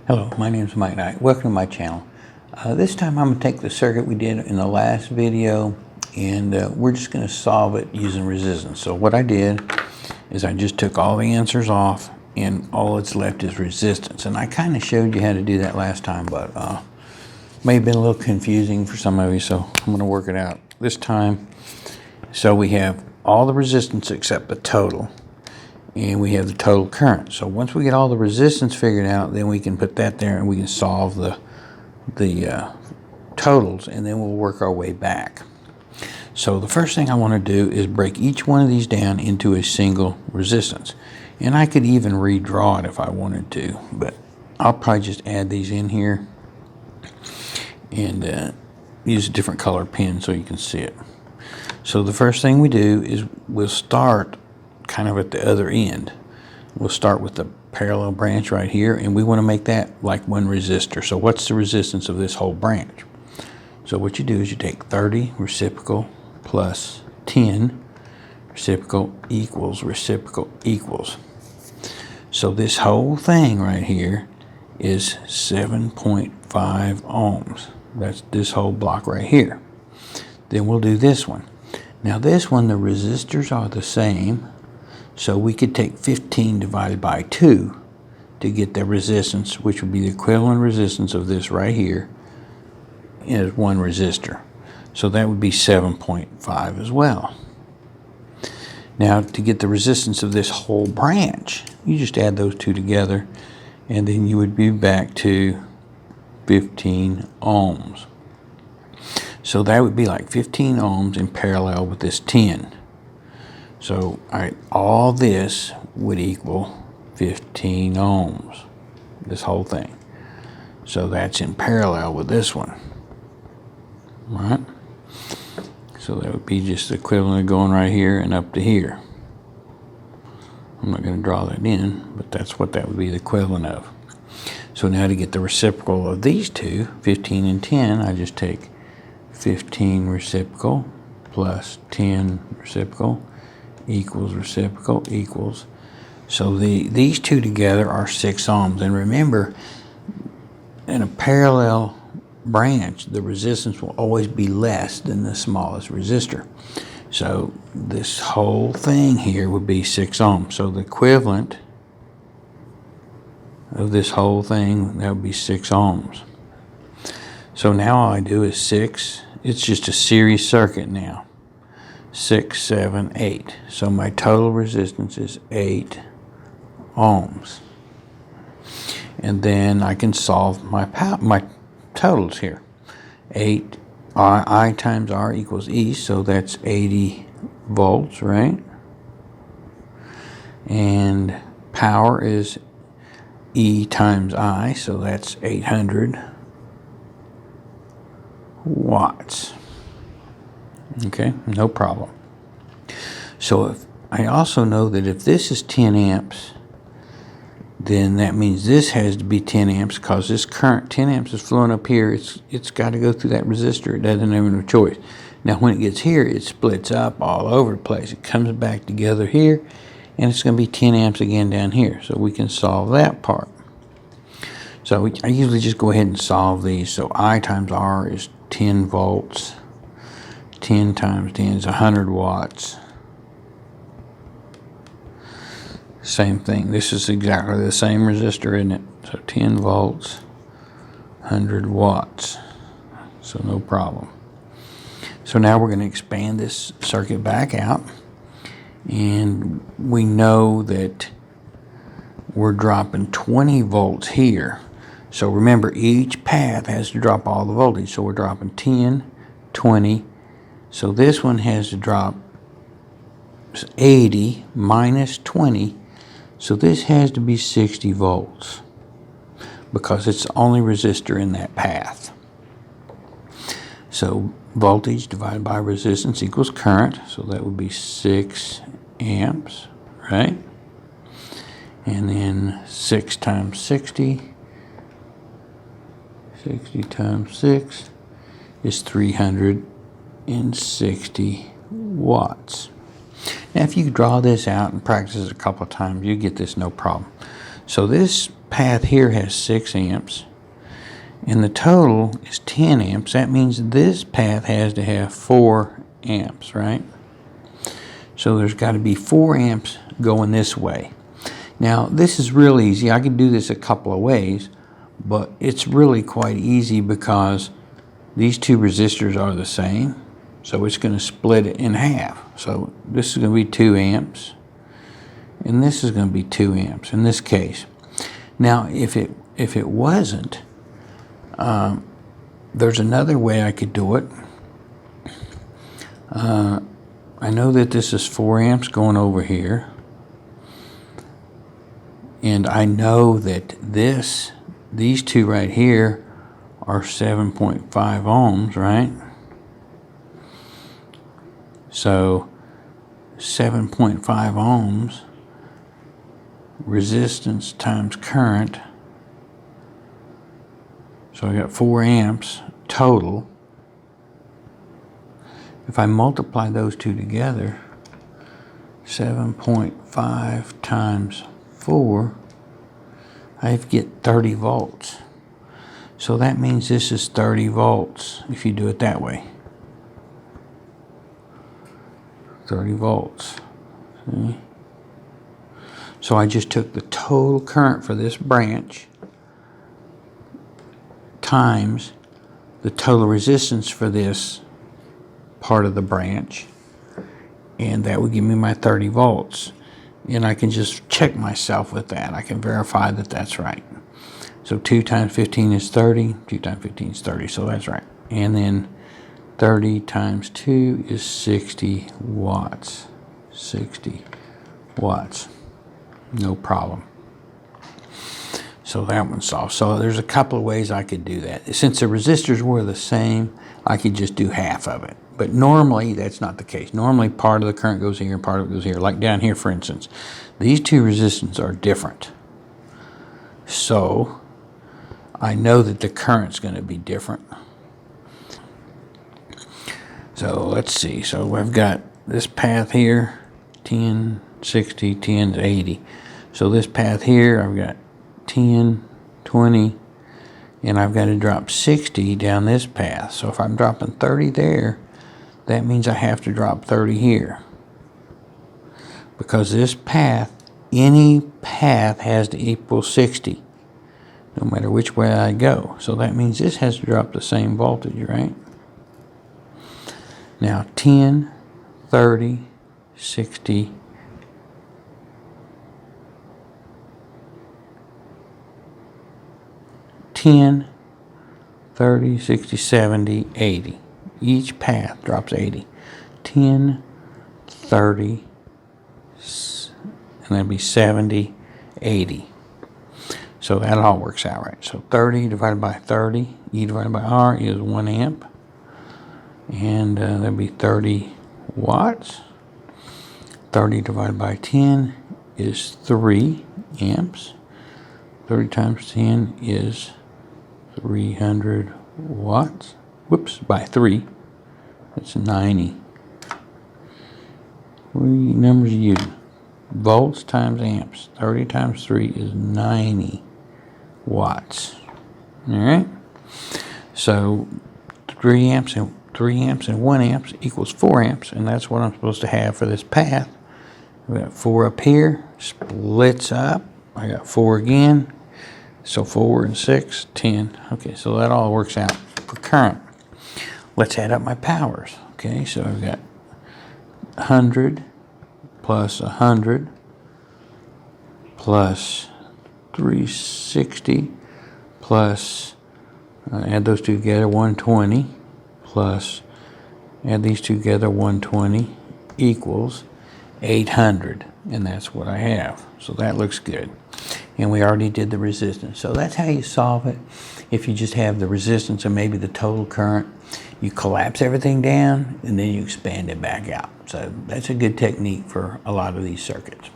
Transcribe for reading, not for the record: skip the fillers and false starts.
Hello, my name is Mike Knight. Welcome to my channel. This time I'm going to take the circuit we did in the last video and we're just going to solve it using resistance. So what I did is I just took all the answers off and all that's left is resistance. And I kind of showed you how to do that last time, but may have been a little confusing for some of you, so I'm going to work it out this time. So we have all the resistance except the total. And we have the total current. So once we get all the resistance figured out, then we can put that there and we can solve the totals, and then we'll work our way back. So the first thing I want to do is break each one of these down into a single resistance. And I could even redraw it if I wanted to, but I'll probably just add these in here and use a different color pen so you can see it. So the first thing we do is we'll start kind of at the other end. We'll start with the parallel branch right here, and we want to make that like one resistor. So what's the resistance of this whole branch? So what you do is you take 30 reciprocal plus 10 reciprocal equals reciprocal equals. So this whole thing right here is 7.5 ohms. That's this whole block right here. Then we'll do this one. Now this one, the resistors are the same. So we could take 15 divided by 2 to get the resistance, which would be the equivalent resistance of this right here as one resistor. So that would be 7.5 as well. Now to get the resistance of this whole branch, you just add those two together and then you would be back to 15 ohms. So that would be like 15 ohms in parallel with this 10. So all this would equal 15 ohms, this whole thing. So that's in parallel with this one, right? So that would be just the equivalent of going right here and up to here. I'm not going to draw that in, but that's what that would be the equivalent of. So now to get the reciprocal of these two, 15 and 10, I just take 15 reciprocal plus 10 reciprocal equals reciprocal equals. So these two together are 6 ohms. And remember, in a parallel branch, the resistance will always be less than the smallest resistor. So this whole thing here would be 6 ohms. So the equivalent of this whole thing, that would be 6 ohms. So now all I do is 6. It's just a series circuit now. 6, 7, 8. So my total resistance is 8 ohms. And then I can solve my totals here. 8 I times R equals E, so that's 80 volts, right? And power is E times I, so that's 800 watts. Okay, no problem. So if I also know that if this is 10 amps, then that means this has to be 10 amps because this current 10 amps is flowing up here. It's got to go through that resistor. It doesn't have no choice. Now when it gets here, it splits up all over the place. It comes back together here, and it's going to be 10 amps again down here. So we can solve that part. So I usually just go ahead and solve these. So I times R is 10 volts. 10 times 10 is 100 watts. Same thing. This is exactly the same resistor, isn't it? So 10 volts, 100 watts. So no problem. So now we're going to expand this circuit back out. And we know that we're dropping 20 volts here. So remember, each path has to drop all the voltage. So we're dropping 10, 20. So this one has to drop 80 minus 20. So this has to be 60 volts because it's the only resistor in that path. So voltage divided by resistance equals current. So that would be 6 amps, right? And then 6 times 60. 60 times 6 is 360 watts. Now if you draw this out and practice it a couple of times, you get this no problem. So this path here has 6 amps, and the total is 10 amps. That means this path has to have 4 amps, right? So there's got to be 4 amps going this way. Now, this is real easy. I could do this a couple of ways, but it's really quite easy because these two resistors are the same. So it's going to split it in half. So this is going to be 2 amps, and this is going to be 2 amps in this case. Now, if it wasn't, there's another way I could do it. I know that this is 4 amps going over here, and I know that these two right here are 7.5 ohms, right? So 7.5 ohms resistance times current. So I got 4 amps total. If I multiply those two together, 7.5 times 4, I get 30 volts. So that means this is 30 volts if you do it that way. 30 volts. See? So I just took the total current for this branch times the total resistance for this part of the branch, and that would give me my 30 volts. And I can just check myself with that. I can verify that that's right. So 2 times 15 is 30. 2 times 15 is 30, so that's right. And then 30 times 2 is 60 watts. 60 watts. No problem. So that one's solved. So there's a couple of ways I could do that. Since the resistors were the same, I could just do half of it. But normally, that's not the case. Normally, part of the current goes here and part of it goes here. Like down here, for instance. These two resistors are different. So I know that the current's going to be different. So let's see. So I've got this path here, 10, 60, 10 to 80. So this path here, I've got 10, 20, and I've got to drop 60 down this path. So if I'm dropping 30 there, that means I have to drop 30 here. Because this path, any path has to equal 60, no matter which way I go. So that means this has to drop the same voltage, right? Now 10, 30, 60, 10, 30, 60, 70, 80. Each path drops 80. 10, 30, and that'd be 70, 80. So that all works out right. So 30 divided by 30, E divided by R is 1 amp. And that'd be 30 watts. 30 divided by 10 is 3 amps. 30 times 10 is 300 watts. Whoops, by 3. That's 90. What numbers are you using? Volts times amps. 30 times 3 is 90 watts. All right? So 3 amps and 1 amp equals 4 amps, and that's what I'm supposed to have for this path. We got 4 up here, splits up. I got 4 again. So 4 and 6, 10. Okay, so that all works out for current. Let's add up my powers. Okay, so I've got 100 plus 100 plus 360 plus, add those two together, 120 plus, add these two together, 120 equals 800. And that's what I have. So that looks good. And we already did the resistance. So that's how you solve it. If you just have the resistance and maybe the total current, you collapse everything down and then you expand it back out. So that's a good technique for a lot of these circuits.